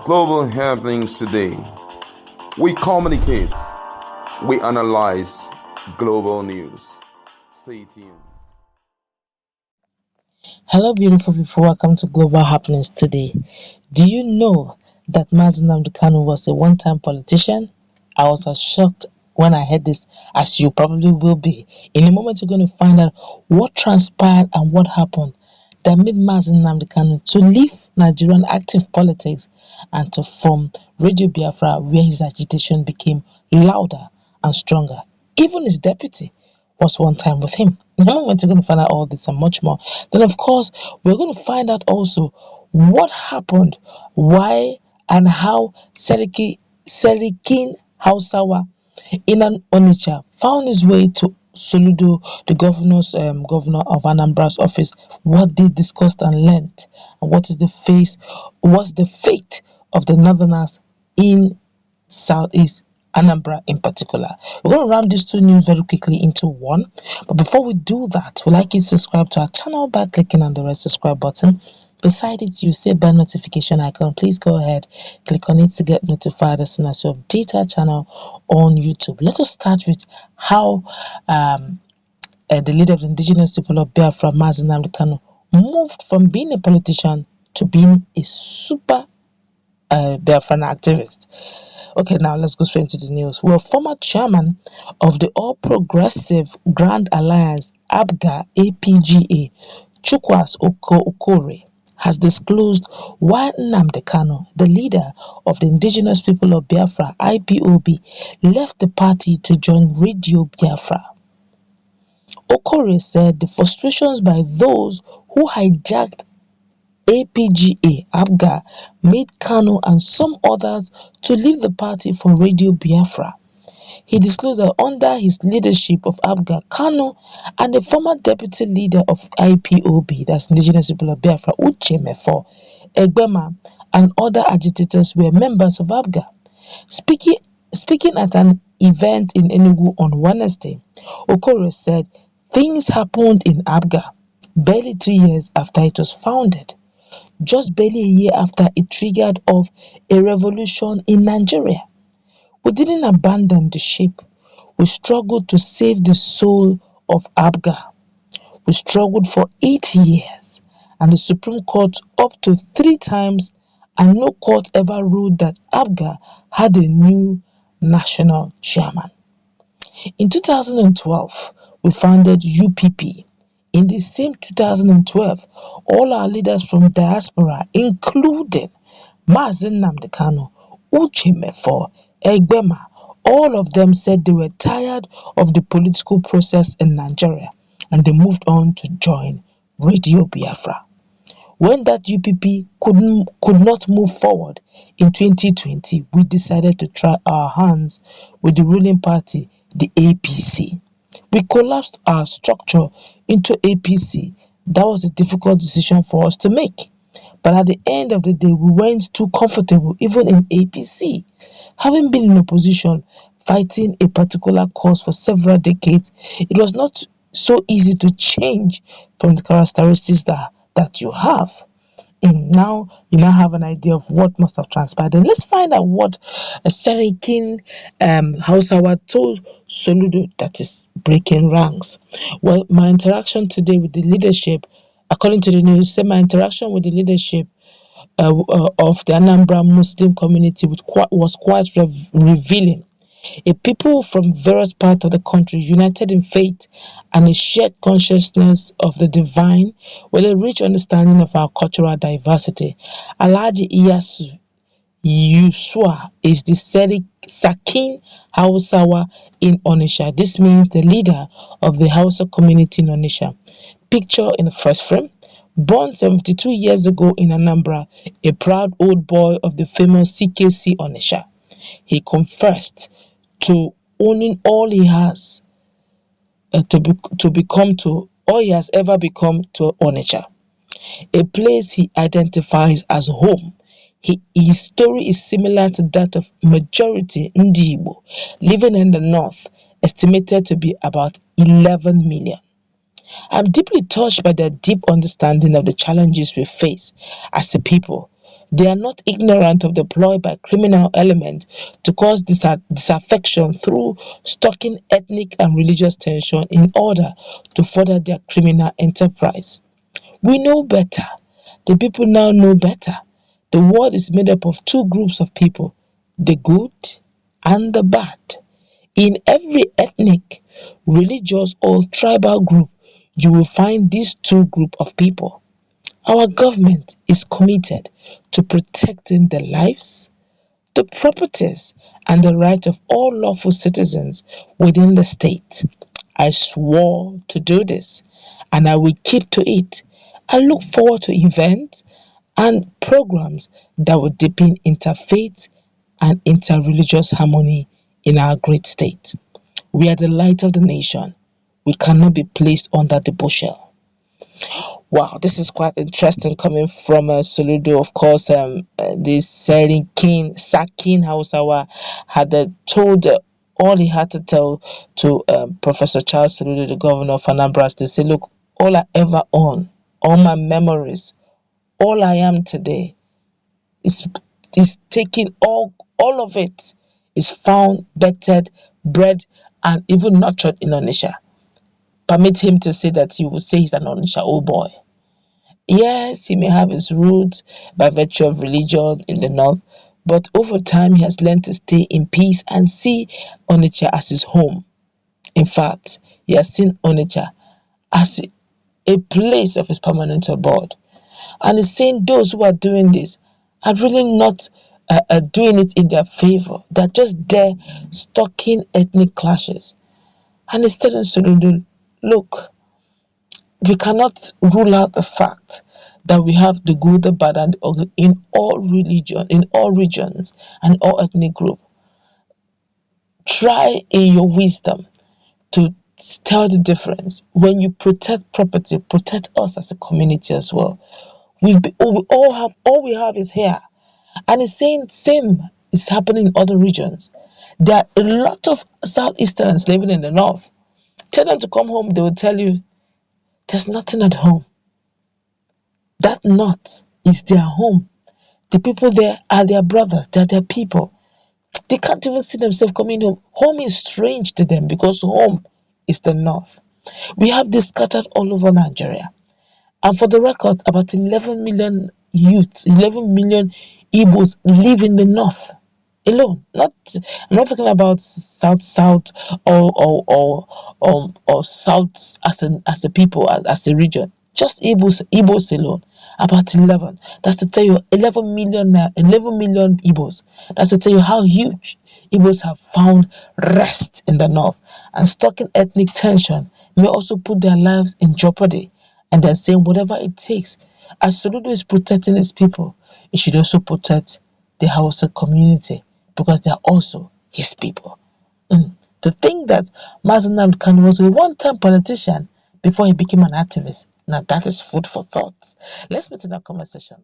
global happenings today. We communicate, we analyze global news. Stay tuned. Hello, beautiful people. Welcome to Global Happenings today. Do you know that Nnamdi Kanu was a one-time politician? I was as shocked when I heard this as you probably will be. In a moment, you're going to find out what transpired and what happened that made Nnamdi Kanu to leave Nigerian active politics and to form Radio Biafra, where his agitation became louder and stronger. Even his deputy was one time with him. In a moment, we're going to find out all this and much more. Then, of course, we're going to find out also what happened, why and how Serikin Hausawa in an Onitsha found his way to Soludo, the governor of Anambra's office, what they discussed and learned, and what's the fate of the northerners in Southeast Anambra in particular. We're going to ram these two news very quickly into one. But before we do that, we'd like you to subscribe to our channel by clicking on the red subscribe button. Beside it, you see a bell notification icon. Please go ahead, click on it to get notified as soon as you update our channel on YouTube. Let us start with how the leader of the indigenous people of Biafra, Nnamdi Kanu, moved from being a politician to being a super Biafran activist. Okay, now let's go straight into the news. Well, former chairman of the All Progressive Grand Alliance, APGA, Chukwas Okore, has disclosed why Nnamdi Kanu, the leader of the indigenous people of Biafra, IPOB, left the party to join Radio Biafra. Okore said the frustrations by those who hijacked APGA made Kanu and some others to leave the party for Radio Biafra. He disclosed that under his leadership of APGA, Kanu and the former deputy leader of IPOB, that's Indigenous People of Biafra, Uchemefo, Egbema, and other agitators were members of APGA. Speaking at an event in Enugu on Wednesday, Okoro said things happened in APGA barely 2 years after it was founded. Just barely a year after it triggered off a revolution in Nigeria. We didn't abandon the ship. We struggled to save the soul of APGA. We struggled for 8 years, and the Supreme Court up to 3 times, and no court ever ruled that APGA had a new national chairman. In 2012, we founded UPP. In the same 2012, all our leaders from diaspora, including Nnamdi Kanu, Uchemefo, Egbema, all of them said they were tired of the political process in Nigeria and they moved on to join Radio Biafra. When that UPP could not move forward in 2020, we decided to try our hands with the ruling party, the APC. We collapsed our structure into APC. That was a difficult decision for us to make. But at the end of the day, we weren't too comfortable even in APC. Having been in opposition, fighting a particular cause for several decades, it was not so easy to change from the characteristics that you have. Now you have an idea of what must have transpired. And let's find out what Serikin Hausawa told Soludo, that is breaking ranks. Well, my interaction today with the leadership, according to the news, said my interaction with the leadership of the Anambra Muslim community was quite revealing. A people from various parts of the country united in faith and a shared consciousness of the divine with a rich understanding of our cultural diversity. Alhaji Iyasu Yusua is the Sakin Hausawa in Onitsha. This means the leader of the Hausa community in Onitsha. Picture in the first frame. Born 72 years ago in Anambra, a proud old boy of the famous CKC Onitsha. He confessed to owning all he has all he has ever become to Onitsha, a place he identifies as home. His story is similar to that of majority Ndi Igbo living in the north, estimated to be about 11 million. I'm deeply touched by their deep understanding of the challenges we face as a people, They are not ignorant of the ploy by criminal elements to cause disaffection through stoking ethnic and religious tension in order to further their criminal enterprise. We know better. The people now know better. The world is made up of two groups of people, the good and the bad. In every ethnic, religious, or tribal group, you will find these two groups of people. Our government is committed to protecting the lives, the properties, and the rights of all lawful citizens within the state. I swore to do this, and I will keep to it. I look forward to events and programs that will deepen interfaith and interreligious harmony in our great state. We are the light of the nation. We cannot be placed under the bushel. Wow, this is quite interesting coming from Soludo. Of course, this Sakin Hausa had told all he had to tell to Professor Charles Soludo, the governor of Anambra State. Say, look, all I ever own, all my memories, all I am today is taking all of it is found, bettered, bred, and even nurtured in Onisha. Permit him to say that he will say he's an Onisha old boy. Yes, he may have his roots by virtue of religion in the north, but over time he has learned to stay in peace and see Onitsha as his home. In fact, he has seen Onitsha as a place of his permanent abode. And he's saying those who are doing this are really not doing it in their favor. They're just there stoking ethnic clashes. And he's telling Soludo, look, we cannot rule out the fact that we have the good, the bad, and the ugly in all regions, and all ethnic groups. Try in your wisdom to tell the difference. When you protect property, protect us as a community as well. We all we have is here, and it's saying same is happening in other regions. There are a lot of Southeasterners living in the north. Tell them to come home, they will tell you there's nothing at home. That north is their home. The people there are their brothers, they are their people. They can't even see themselves coming home. Home is strange to them because home is the north. We have this scattered all over Nigeria. And for the record, about 11 million youths, 11 million Igbos live in the north alone. I'm not talking about south or south as a people, as a region. Just Igbos alone. About 11. That's to tell you 11 million Igbos. That's to tell you how huge Igbos have found rest in the north. And stoking ethnic tension may also put their lives in jeopardy. And they're saying whatever it takes. As Soludo is protecting his people, he should also protect the Hausa community because they are also his people. To think that Nnamdi Kanu was a one-time politician before he became an activist, now that is food for thought. Let's meet in that conversation.